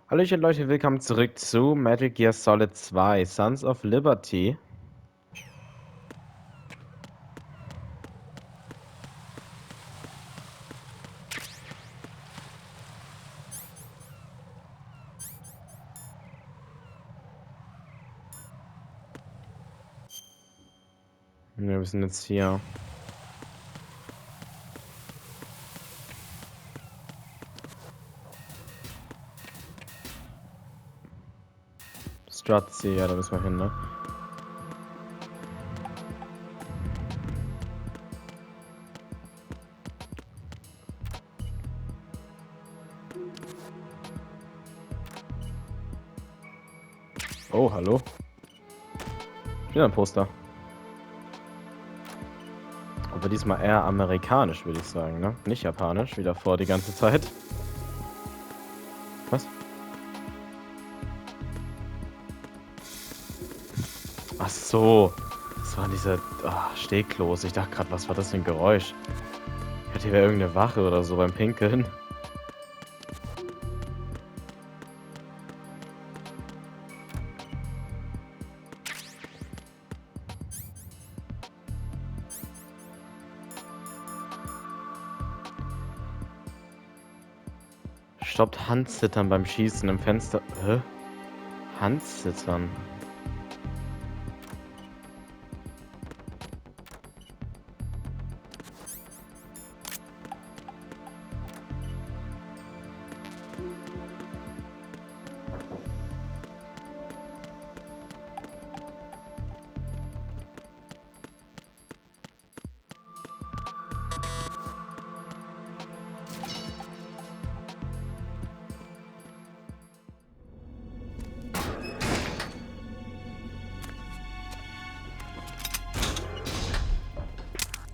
Hallöchen Leute, willkommen zurück zu Metal Gear Solid 2, Sons of Liberty. Wir sind jetzt hier. Stratzi, ja, da müssen wir hin, ne? Oh, hallo. Wieder ein Poster. Aber diesmal eher amerikanisch, würde ich sagen, ne? Nicht japanisch, wie davor die ganze Zeit. Was? Ach so. Das waren diese Stehklos. Ich dachte gerade, was war das für ein Geräusch? Ich dachte, hier wäre irgendeine Wache oder so beim Pinkeln. Stoppt Handzittern beim Schießen im Fenster. Hä? Handzittern.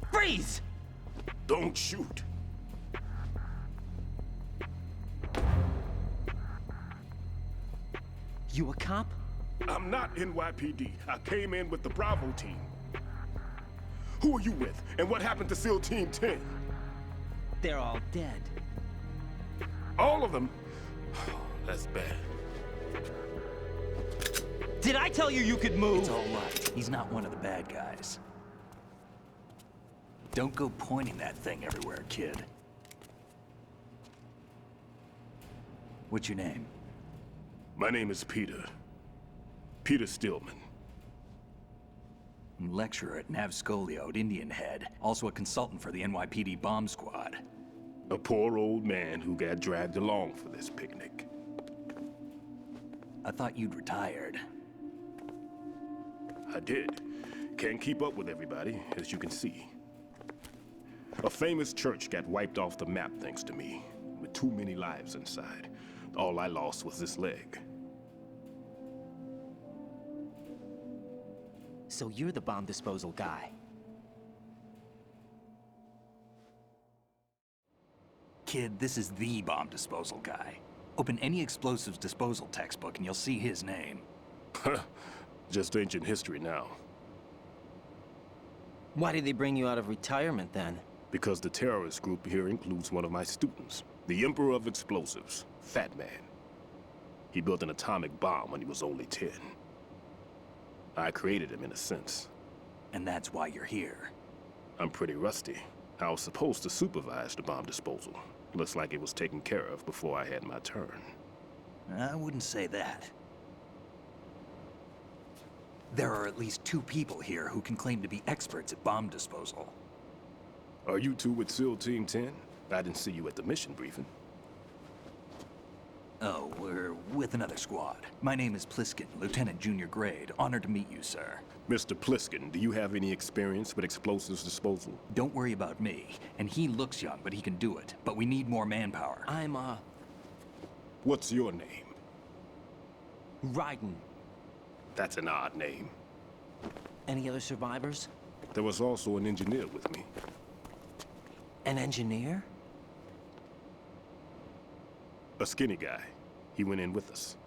Freeze! Don't shoot. You a cop? I'm not NYPD. I came in with the Bravo team. Who are you with? And what happened to SEAL Team 10? They're all dead. All of them? That's bad. Did I tell you you could move? It's all right. He's not one of the bad guys. Don't go pointing that thing everywhere, kid. What's your name? My name is Peter. Peter Stillman. I'm lecturer at Nav Scolio at Indian Head, also a consultant for the NYPD bomb squad. A poor old man who got dragged along for this picnic. I thought you'd retired. I did. Can't keep up with everybody, as you can see. A famous church got wiped off the map thanks to me, with too many lives inside. All I lost was this leg. So you're the bomb disposal guy. Kid, this is the bomb disposal guy. Open any explosives disposal textbook and you'll see his name. Just ancient history now. Why did they bring you out of retirement then? Because the terrorist group here includes one of my students, the Emperor of Explosives, Fat Man. He built an atomic bomb when he was only 10. I created him in a sense. And that's why you're here. I'm pretty rusty. I was supposed to supervise the bomb disposal. Looks like it was taken care of before I had my turn. I wouldn't say that. There are at least 2 people here who can claim to be experts at bomb disposal. Are you two with SEAL Team 10? I didn't see you at the mission briefing. Oh, we're with another squad. My name is Pliskin, Lieutenant Junior Grade. Honored to meet you, sir. Mr. Pliskin, do you have any experience with explosives disposal? Don't worry about me. And he looks young, but he can do it. But we need more manpower. I'm, What's your name? Raiden. That's an odd name. Any other survivors? There was also an engineer with me. An engineer? A skinny guy. He went in with us.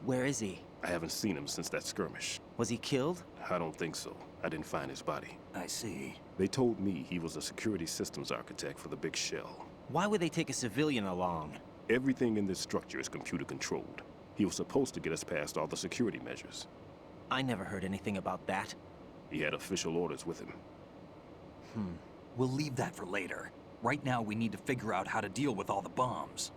Where is he? I haven't seen him since that skirmish. Was he killed? I don't think so. I didn't find his body. I see. They told me he was a security systems architect for the big shell. Why would they take a civilian along? Everything in this structure is computer controlled. He was supposed to get us past all the security measures. I never heard anything about that. He had official orders with him. We'll leave that for later. Right now, we need to figure out how to deal with all the bombs.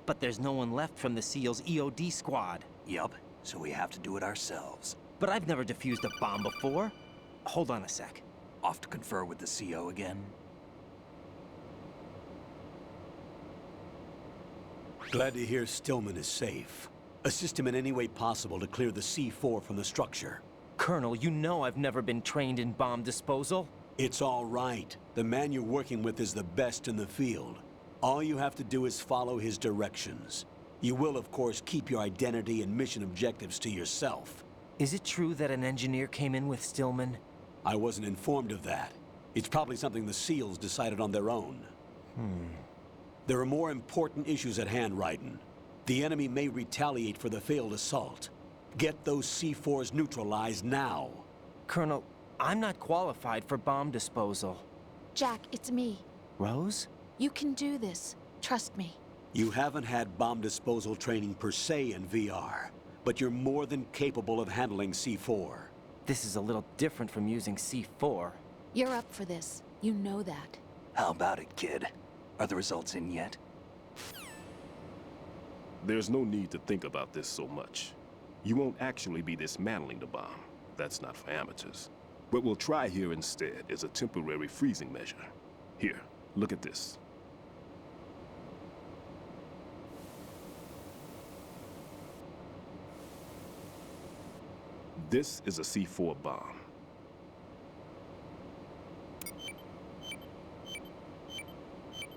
But there's no one left from the SEAL's EOD squad. Yup, so we have to do it ourselves. But I've never defused a bomb before. Hold on a sec. Off to confer with the CO again? Glad to hear Stillman is safe. Assist him in any way possible to clear the C4 from the structure. Colonel, you know I've never been trained in bomb disposal. It's all right. The man you're working with is the best in the field. All you have to do is follow his directions. You will, of course, keep your identity and mission objectives to yourself. Is it true that an engineer came in with Stillman? I wasn't informed of that. It's probably something the SEALs decided on their own. There are more important issues at hand, Raiden. The enemy may retaliate for the failed assault. Get those C4s neutralized now. Colonel, I'm not qualified for bomb disposal. Jack, it's me. Rose? You can do this. Trust me. You haven't had bomb disposal training per se in VR, but you're more than capable of handling C4. This is a little different from using C4. You're up for this. You know that. How about it, kid? Are the results in yet? There's no need to think about this so much. You won't actually be dismantling the bomb. That's not for amateurs. What we'll try here instead is a temporary freezing measure. Here, look at this. This is a C4 bomb.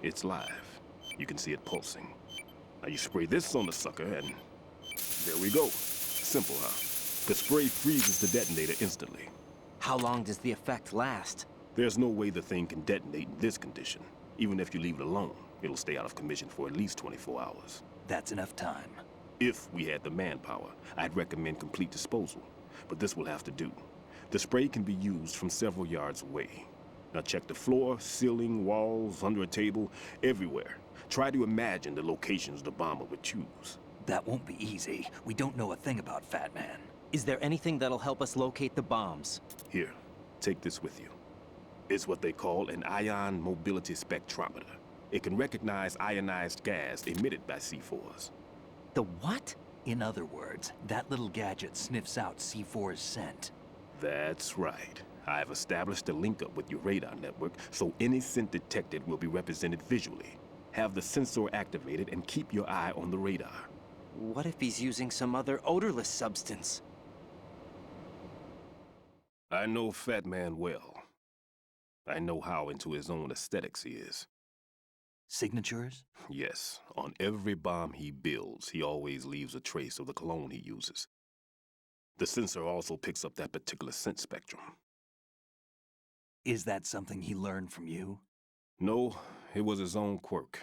It's live. You can see it pulsing. Now you spray this on the sucker and there we go. Simple, huh? The spray freezes the detonator instantly. How long does the effect last? There's no way the thing can detonate in this condition. Even if you leave it alone, it'll stay out of commission for at least 24 hours. That's enough time. If we had the manpower, I'd recommend complete disposal. But this will have to do. The spray can be used from several yards away. Now check the floor, ceiling, walls, under a table, everywhere. Try to imagine the locations the bomber would choose. That won't be easy. We don't know a thing about Fat Man. Is there anything that'll help us locate the bombs? Here, take this with you. It's what they call an ion mobility spectrometer. It can recognize ionized gas emitted by C4s. The what? In other words, that little gadget sniffs out C4's scent. That's right. I've established a link up with your radar network, so any scent detected will be represented visually. Have the sensor activated and keep your eye on the radar. What if he's using some other odorless substance? I know Fat Man well. I know how into his own aesthetics he is. Signatures? Yes, on every bomb he builds, he always leaves a trace of the cologne he uses. The sensor also picks up that particular scent spectrum. Is that something he learned from you? No, it was his own quirk.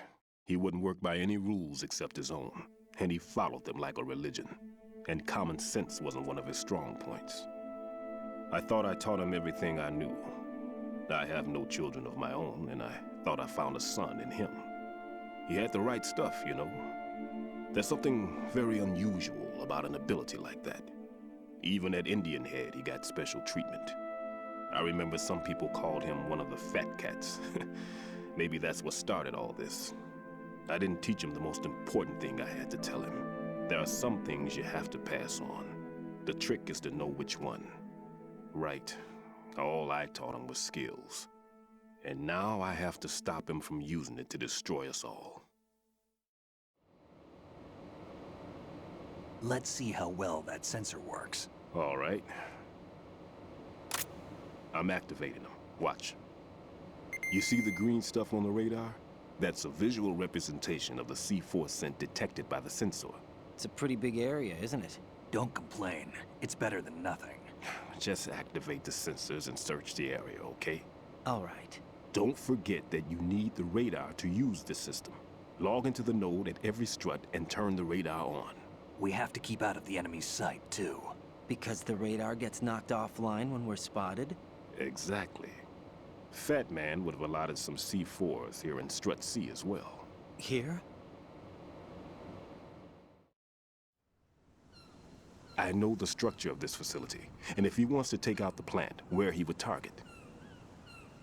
He wouldn't work by any rules except his own, and he followed them like a religion. And common sense wasn't one of his strong points. I thought I taught him everything I knew. I have no children of my own, and I thought I found a son in him. He had the right stuff, you know. There's something very unusual about an ability like that. Even at Indian Head, he got special treatment. I remember some people called him one of the fat cats. Maybe that's what started all this. I didn't teach him the most important thing I had to tell him. There are some things you have to pass on. The trick is to know which one. Right. All I taught him was skills. And now I have to stop him from using it to destroy us all. Let's see how well that sensor works. All right. I'm activating them. Watch. You see the green stuff on the radar? That's a visual representation of the C4 scent detected by the sensor. It's a pretty big area, isn't it? Don't complain. It's better than nothing. Just activate the sensors and search the area, okay? All right. Don't forget that you need the radar to use the system. Log into the node at every strut and turn the radar on. We have to keep out of the enemy's sight, too. Because the radar gets knocked offline when we're spotted? Exactly. Fat Man would have allotted some C4s here in Strut C as well. Here? I know the structure of this facility, and if he wants to take out the plant, where he would target.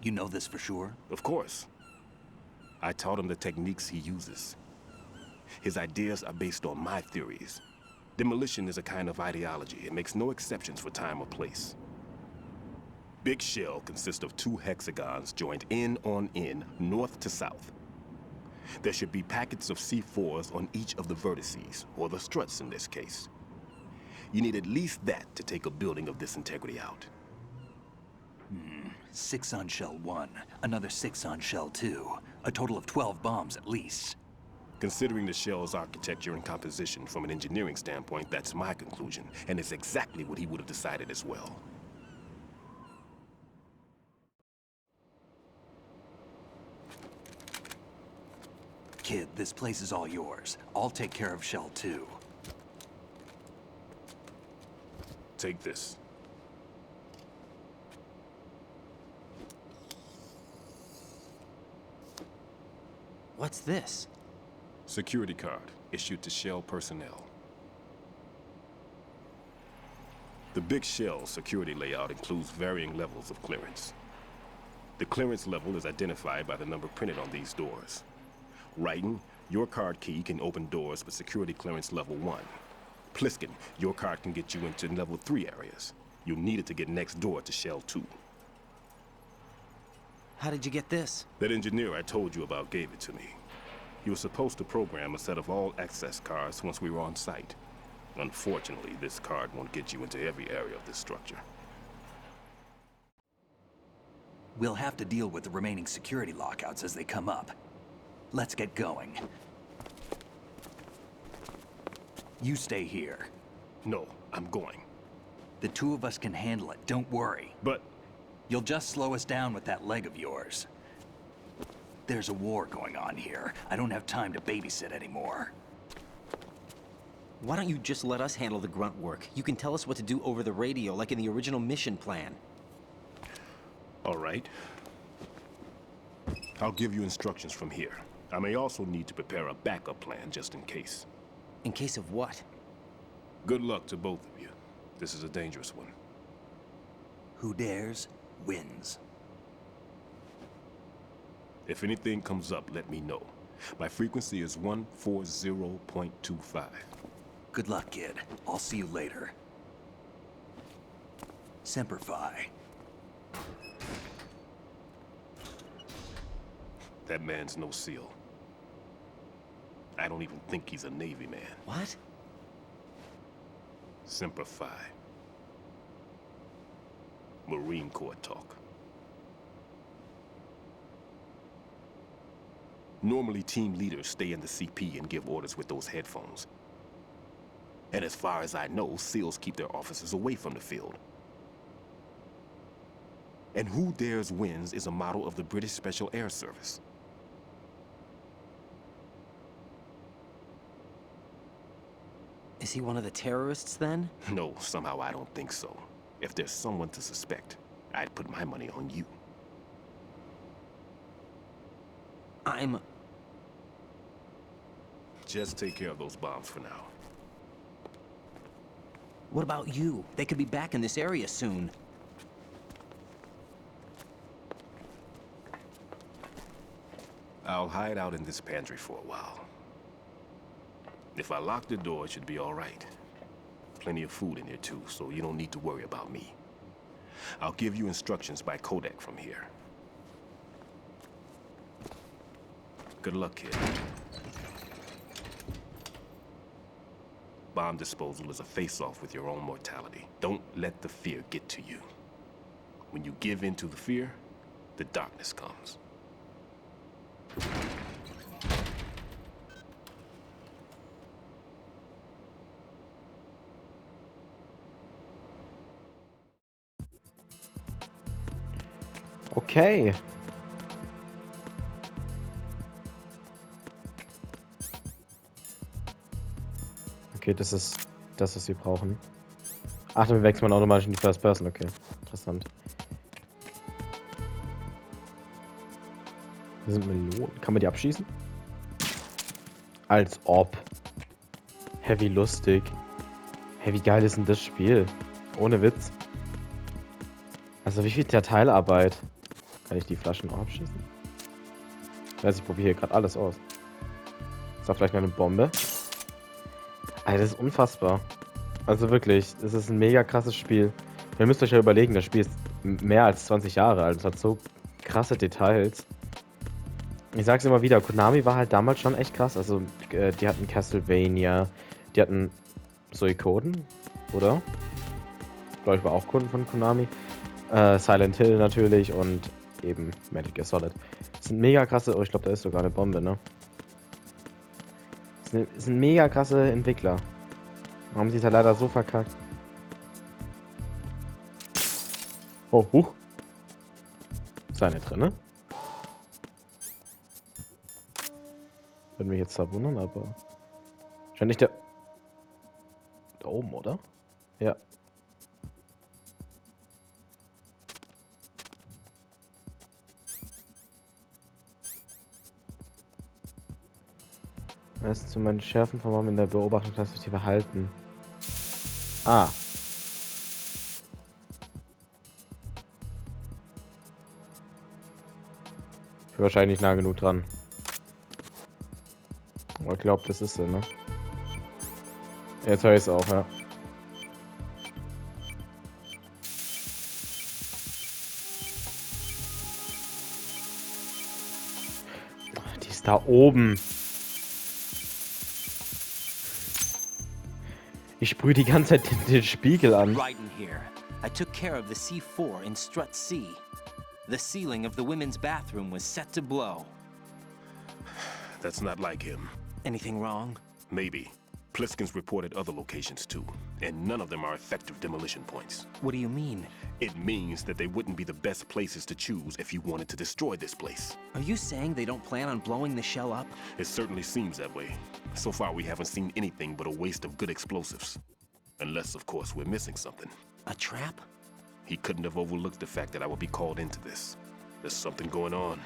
You know this for sure? Of course. I taught him the techniques he uses. His ideas are based on my theories. Demolition is a kind of ideology. It makes no exceptions for time or place. Big shell consists of 2 hexagons joined end on end, north to south. There should be packets of C4s on each of the vertices, or the struts in this case. You need at least that to take a building of this integrity out. 6 on shell 1, another 6 on shell 2. A total of 12 bombs at least. Considering the shell's architecture and composition from an engineering standpoint, that's my conclusion, and it's exactly what he would have decided as well. Kid, this place is all yours. I'll take care of shell 2. Take this. What's this? Security card issued to Shell personnel. The Big Shell security layout includes varying levels of clearance. The clearance level is identified by the number printed on these doors. Raiden, your card key can open doors with security clearance level 1. Pliskin, your card can get you into level 3 areas. You'll need it to get next door to Shell 2. How did you get this? That engineer I told you about gave it to me. He was supposed to program a set of all access cards once we were on site. Unfortunately, this card won't get you into every area of this structure. We'll have to deal with the remaining security lockouts as they come up. Let's get going. You stay here. No, I'm going. The 2 of us can handle it, don't worry. But You'll just slow us down with that leg of yours. There's a war going on here. I don't have time to babysit anymore. Why don't you just let us handle the grunt work? You can tell us what to do over the radio, like in the original mission plan. all right. I'll give you instructions from here. I may also need to prepare a backup plan just in case. In case of what? Good luck to both of you. This is a dangerous one. Who dares, wins. If anything comes up, let me know. My frequency is 140.25. Good luck, kid. I'll see you later. Semper Fi. That man's no SEAL. I don't even think he's a Navy man. What? Semper Fi. Marine Corps talk. Normally, team leaders stay in the CP and give orders with those headphones. And as far as I know, SEALs keep their officers away from the field. And who dares wins is a motto of the British Special Air Service. Is he one of the terrorists then? No, somehow I don't think so. If there's someone to suspect, I'd put my money on you. Just take care of those bombs for now. What about you? They could be back in this area soon. I'll hide out in this pantry for a while. If I lock the door, it should be all right. Plenty of food in here too, so you don't need to worry about me. I'll give you instructions by codec from here. Good luck, kid. Bomb disposal is a face-off with your own mortality. Don't let the fear get to you. When you give in to the fear, the darkness comes. Okay. Okay, das ist das, was wir brauchen. Ach, dann wechselt man automatisch in die First Person. Okay, interessant. Hier sind Melonen. Kann man die abschießen? Als ob. Heavy lustig. Hey, wie geil ist denn das Spiel? Ohne Witz. Also wie viel Detailarbeit. Kann ich die Flaschen auch abschießen? Ich weiß, ich probiere hier gerade alles aus. Ist da vielleicht noch eine Bombe? Alter, das ist unfassbar. Also wirklich, das ist ein mega krasses Spiel. Ihr müsst euch ja überlegen, das Spiel ist mehr als 20 Jahre alt. Es hat so krasse Details. Ich sag's immer wieder, Konami war halt damals schon echt krass. Also, die hatten Castlevania, die hatten Suikoden, oder? Glaube ich, war auch Kunden von Konami. Silent Hill natürlich und eben Metal Gear Solid. Das sind mega krasse, oh, ich glaube, da ist sogar eine Bombe, ne? Das sind mega krasse Entwickler. Haben sie es halt leider so verkackt. Oh, huch. Ist da eine drin, ne? Würde mich jetzt zwar wundern, aber... Scheint nicht der... Da oben, oder? Ja. Erst zu meinen Schärfen von Mom in der Beobachtungsperspektive halten. Ah. Ich bin wahrscheinlich nicht nah genug dran. Aber ich glaube, das ist so, ne? Jetzt höre ich es auch, ja. Die ist da oben. Ich sprühe die ganze Zeit den Spiegel an. Raiden here. I took care of the C4 in Strut C. The ceiling of the women's bathroom was set to blow. That's not like him. Anything wrong? Maybe. Pliskin's reported other locations too, and none of them are effective demolition points. What do you mean? It means that they wouldn't be the best places to choose if you wanted to destroy this place. Are you saying they don't plan on blowing the shell up? It certainly seems that way. So far, we haven't seen anything but a waste of good explosives. Unless, of course, we're missing something. A trap? He couldn't have overlooked the fact that I would be called into this. There's something going on.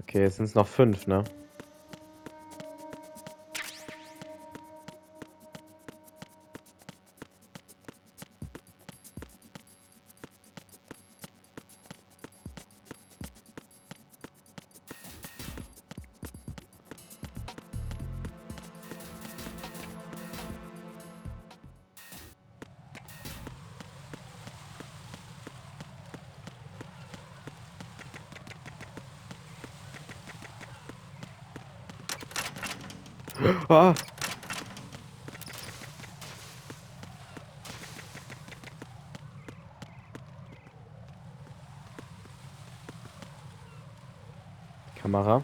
Okay, jetzt sind es noch 5, ne? Ah! Kamera.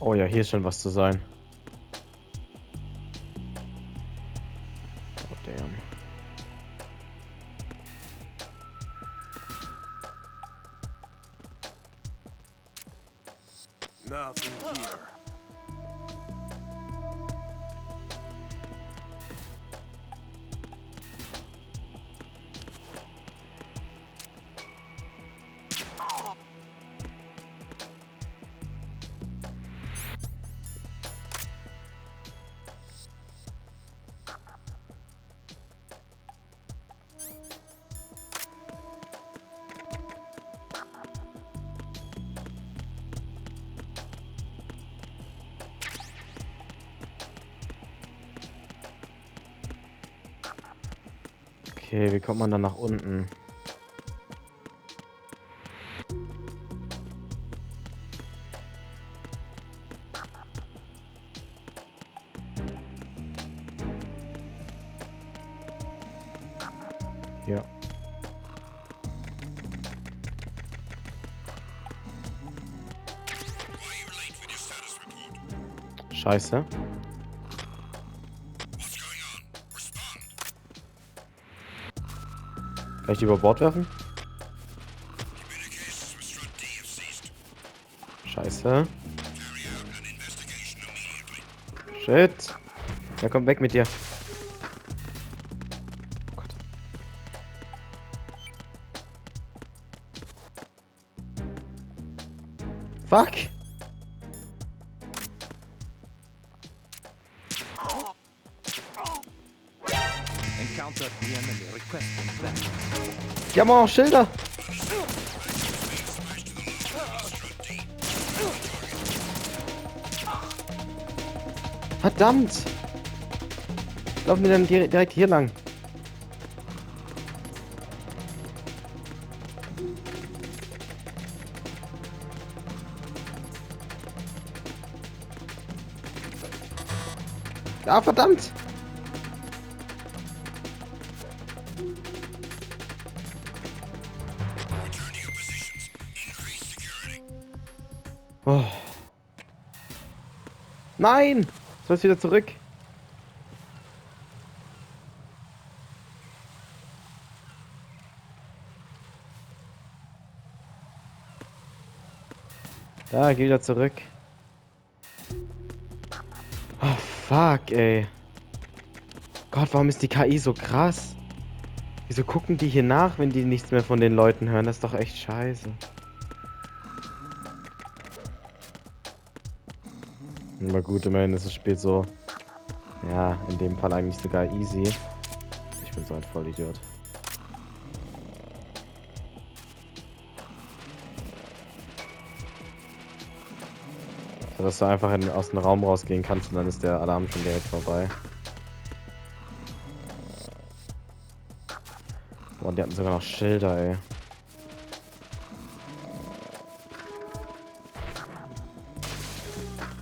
Oh ja, hier ist schon was zu sein. Oh, damn. Nothing here. Okay, wie kommt man dann nach unten? Ja. Scheiße. Kann ich die über Bord werfen? Scheiße. Shit. Ja, komm weg mit dir. Oh Gott. Fuck. Encounter the enemy requesting backup. Die haben auch Schilder. Verdammt. Laufen wir dann direkt hier lang. Ah, verdammt. Oh. Nein! Soll es wieder zurück? Da, geh wieder zurück. Oh, fuck, ey. Gott, warum ist die KI so krass? Wieso gucken die hier nach, wenn die nichts mehr von den Leuten hören? Das ist doch echt scheiße. Aber gut, immerhin ist das Spiel so... Ja, in dem Fall eigentlich sogar easy. Ich bin so ein Vollidiot. So, dass du einfach aus dem Raum rausgehen kannst und dann ist der Alarm schon direkt vorbei. Boah, und die hatten sogar noch Schilder, ey.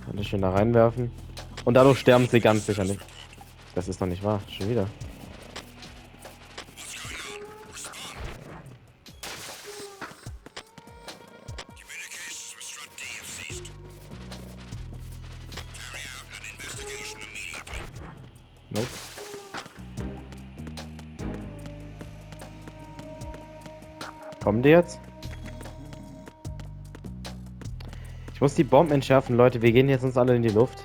Kann ich schön da reinwerfen. Und dadurch sterben sie ganz sicher nicht. Das ist noch nicht wahr. Schon wieder. Nope. Kommen die jetzt? Ich muss die Bomben entschärfen, Leute. Wir gehen jetzt uns alle in die Luft.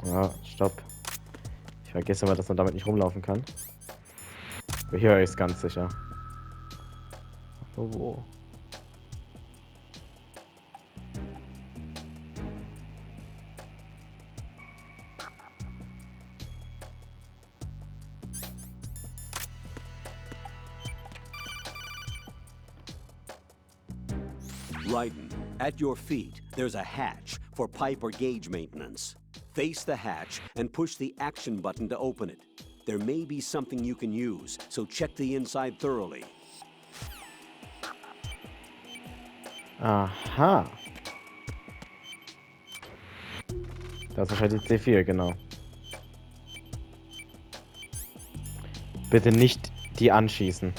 Ja, stopp. Ich vergesse immer, dass man damit nicht rumlaufen kann. Aber hier höre ich es ganz sicher. Wo? Raiden, at your feet, there's a hatch for pipe or gauge maintenance. Face the hatch and push the action button to open it. There may be something you can use, so check the inside thoroughly. Aha. Das ist wahrscheinlich C4, genau. Bitte nicht die anschießen.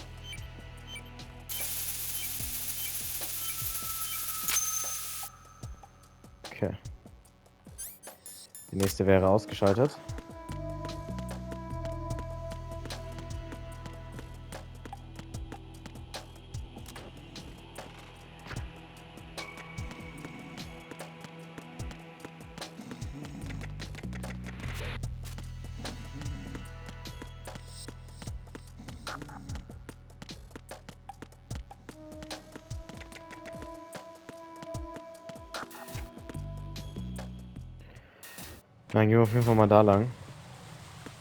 Okay. Die nächste wäre ausgeschaltet. Dann gehen wir auf jeden Fall mal da lang.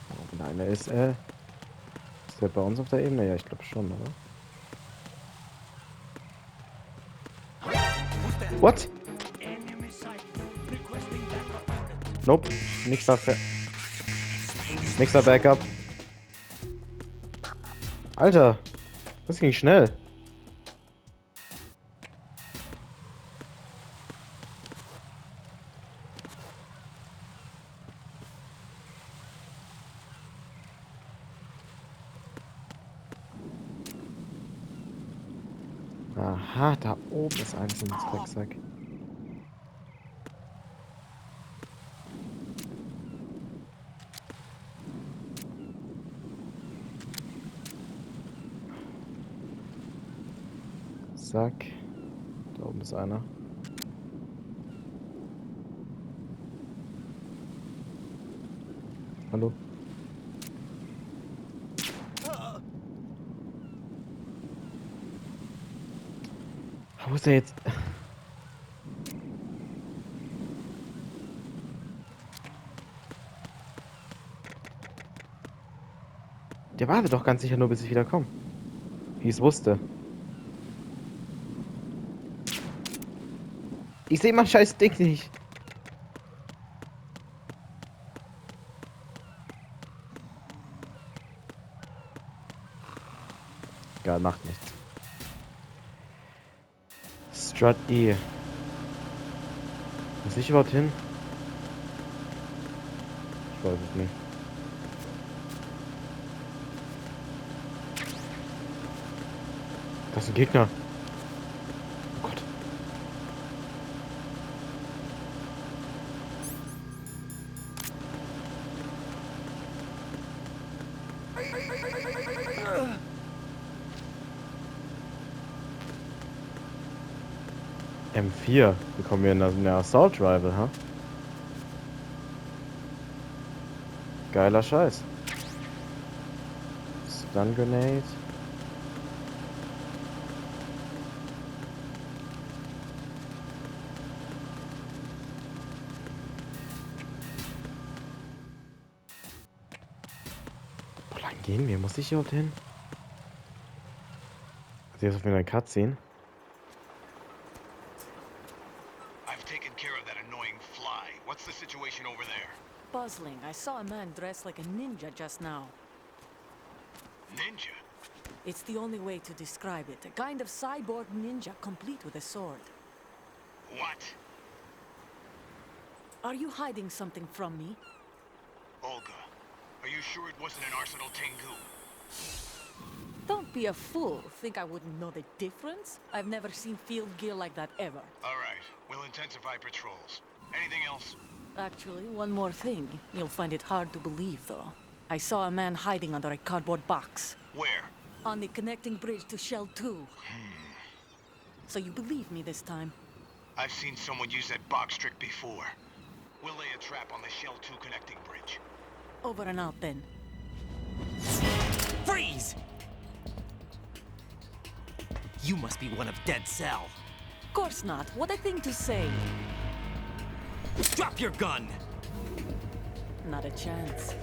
Oh, wenn einer ist, ist der bei uns auf der Ebene? Ja, ich glaube schon, oder? What? Nope, nix dafür. Nix da Backup. Alter, das ging schnell. Aha, da oben ist eins in das Drecksack. Zack. Da oben ist einer. Hallo? Wo ist der jetzt? Der wartet doch ganz sicher nur, bis ich wieder komme. Wie ich es wusste. Ich sehe mein scheiß Ding nicht. Egal, macht nichts. Strut E. Muss ich überhaupt hin? Ich weiß es nicht. Das ist ein Gegner. Oh Gott. M4 bekommen wir in der Assault Rifle, ha? Geiler Scheiß. Stun Grenade. Wo lang gehen wir? Muss ich hier überhaupt hin? Also jetzt auf wieder eine Cutscene. I've taken care of that annoying fly. What's the situation over there? Puzzling. I saw a man dressed like a ninja just now. Ninja? It's the only way to describe it. A kind of cyborg ninja, complete with a sword. What? Are you hiding something from me? Olga, are you sure it wasn't an Arsenal Tengu? Don't be a fool. Think I wouldn't know the difference? I've never seen field gear like that ever. All right, we'll intensify patrols. Anything else? Actually, one more thing. You'll find it hard to believe, though. I saw a man hiding under a cardboard box. Where? On the connecting bridge to Shell 2. So you believe me this time? I've seen someone use that box trick before. We'll lay a trap on the Shell 2 connecting bridge. Over and out, then. Freeze! You must be one of Dead Cell. Of course not. What a thing to say. Drop your gun! Not a chance.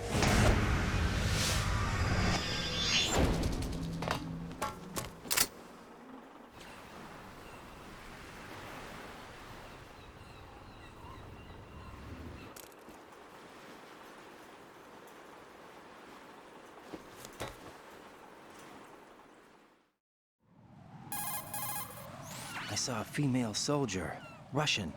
I saw a female soldier. Russian.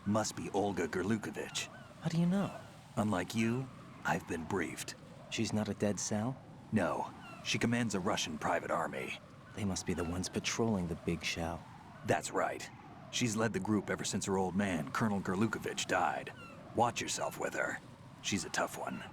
Must be Olga Gerlukovich. How do you know? Unlike you, I've been briefed. She's not a Dead Cell? No, she commands a Russian private army. They must be the ones patrolling the big shell. That's right. She's led the group ever since her old man, Colonel Gerlukovich, died. Watch yourself with her. She's a tough one.